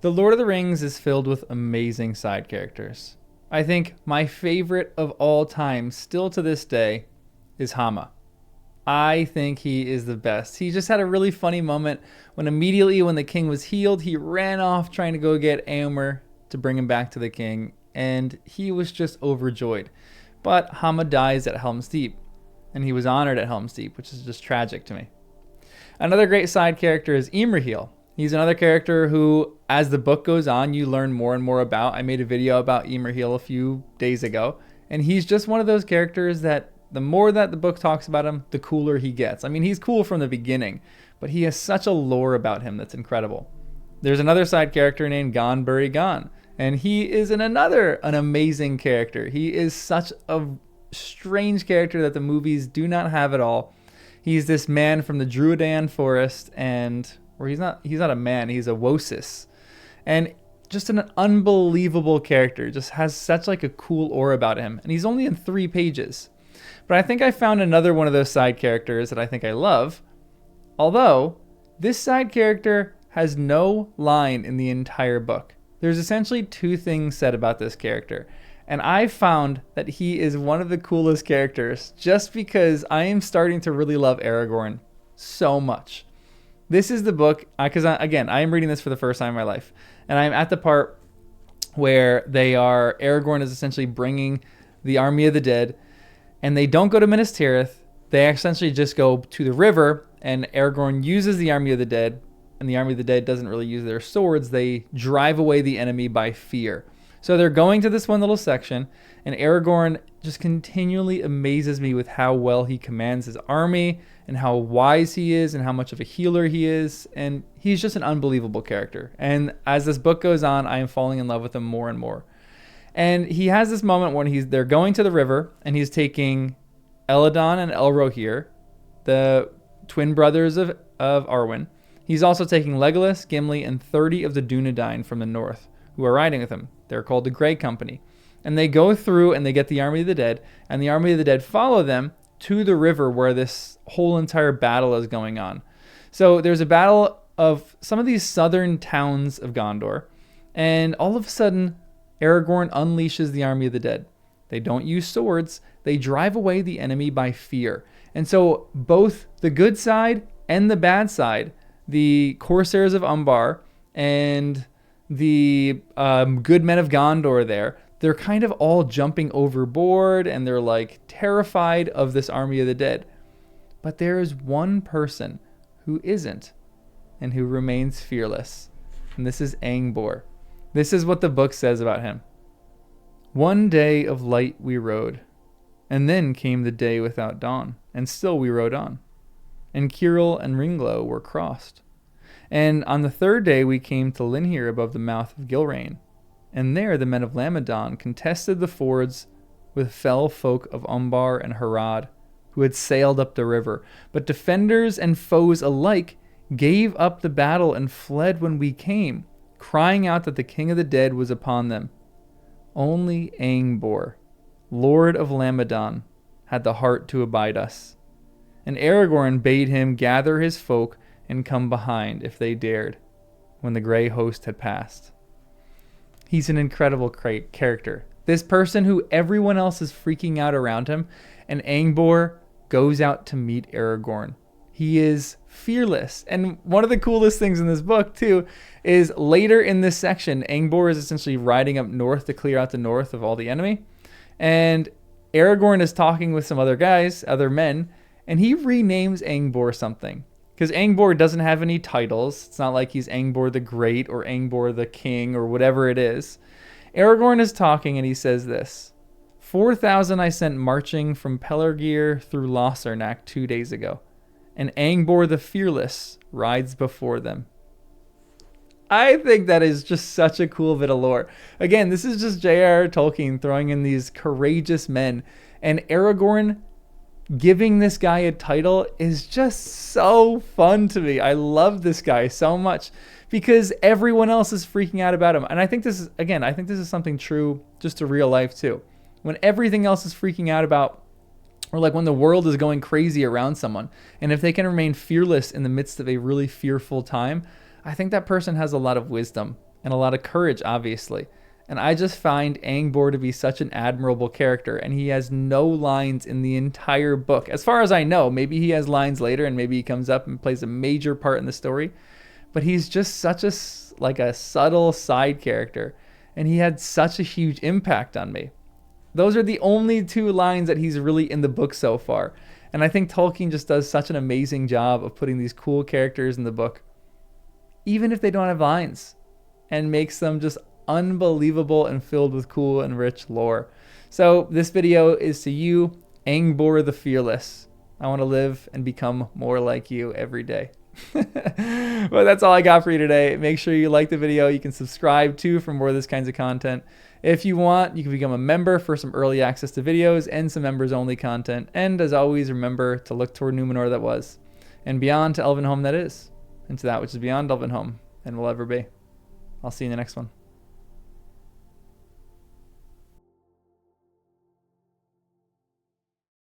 The Lord of the Rings is filled with amazing side characters. I think my favorite of all time, still to this day, is Hama. I think he is the best. He just had a really funny moment when immediately when the king was healed, he ran off trying to go get Éomer to bring him back to the king, and he was just overjoyed. But Hama dies at Helm's Deep, and he was honored at Helm's Deep, which is just tragic to me. Another great side character is Imrahil. He's another character who, as the book goes on, you learn more and more about. I made a video about Imrahil a few days ago, and he's just one of those characters that the more that the book talks about him, the cooler he gets. I mean, he's cool from the beginning, but he has such a lore about him that's incredible. There's another side character named Gan-Buri-Gan, and he is an amazing character. He is such a strange character that the movies do not have at all. He's this man from the Druidan forest, or he's not a man, he's a Wosis. And just an unbelievable character, just has such like a cool aura about him. And he's only in 3 pages. But I think I found another one of those side characters that I think I love. Although, this side character has no line in the entire book. There's essentially 2 things said about this character. And I found that he is one of the coolest characters just because I am starting to really love Aragorn so much. This is the book, because I am reading this for the first time in my life. And I'm at the part where Aragorn is essentially bringing the army of the dead. And they don't go to Minas Tirith. They essentially just go to the river, and Aragorn uses the army of the dead, and the army of the dead doesn't really use their swords. They drive away the enemy by fear. So they're going to this one little section, and Aragorn just continually amazes me with how well he commands his army, and how wise he is, and how much of a healer he is, and he's just an unbelievable character. And as this book goes on, I am falling in love with him more and more. And he has this moment when they're going to the river, and he's taking Elladan and Elrohir, the twin brothers of Arwen. He's also taking Legolas, Gimli, and 30 of the Dunedain from the north, who are riding with him. They're called the Grey Company. And they go through and they get the Army of the Dead, and the Army of the Dead follow them to the river where this whole entire battle is going on. So there's a battle of some of these southern towns of Gondor, and all of a sudden, Aragorn unleashes the Army of the Dead. They don't use swords. They drive away the enemy by fear. And so both the good side and the bad side, the Corsairs of Umbar and the good men of Gondor they're kind of all jumping overboard, and they're like terrified of this Army of the Dead. But there is one person who isn't, and who remains fearless. And this is Angbor. This is what the book says about him. One day of light we rode, and then came the day without dawn, and still we rode on. And Kirill and Ringlo were crossed. And on the 3rd day we came to Linhir above the mouth of Gilrain, and there the men of Lamadon contested the fords with fell folk of Umbar and Harad, who had sailed up the river. But defenders and foes alike gave up the battle and fled when we came, crying out that the king of the dead was upon them. Only Angbor, lord of Lamadon, had the heart to abide us. And Aragorn bade him gather his folk and come behind, if they dared, when the grey host had passed. He's an incredible character. This person who everyone else is freaking out around him, and Angbor goes out to meet Aragorn. He is fearless. And one of the coolest things in this book, too, is later in this section, Angbor is essentially riding up north to clear out the north of all the enemy. And Aragorn is talking with some other guys, other men, and he renames Angbor something. Because Angbor doesn't have any titles. It's not like he's Angbor the Great or Angbor the King or whatever it is. Aragorn is talking, and he says this: 4,000 I sent marching from Pelargir through Lossarnac 2 days ago, and Angbor the Fearless rides before them. I think that is just such a cool bit of lore. Again, this is just J.R.R. Tolkien throwing in these courageous men, and Aragorn giving this guy a title is just so fun to me. I love this guy so much because everyone else is freaking out about him. And I think this is something true just to real life too. When everything else is freaking out about, or like when the world is going crazy around someone, and if they can remain fearless in the midst of a really fearful time, I think that person has a lot of wisdom. and a lot of courage, obviously. And I just find Angbor to be such an admirable character, and he has no lines in the entire book. As far as I know, maybe he has lines later, and maybe he comes up and plays a major part in the story. But he's just such a subtle side character, and he had such a huge impact on me. Those are the only two lines that he's really in the book so far. And I think Tolkien just does such an amazing job of putting these cool characters in the book, even if they don't have lines, and makes them just unbelievable and filled with cool and rich lore. So this video is to you, Angbor the Fearless. I want to live and become more like you every day. Well, that's all I got for you today. Make sure you like the video. You can subscribe too for more of this kinds of content. If you want, you can become a member for some early access to videos and some members only content. And as always, remember to look toward Numenor that was, and beyond to Elvenhome that is, and to that which is beyond Elvenhome and will ever be. I'll see you in the next one.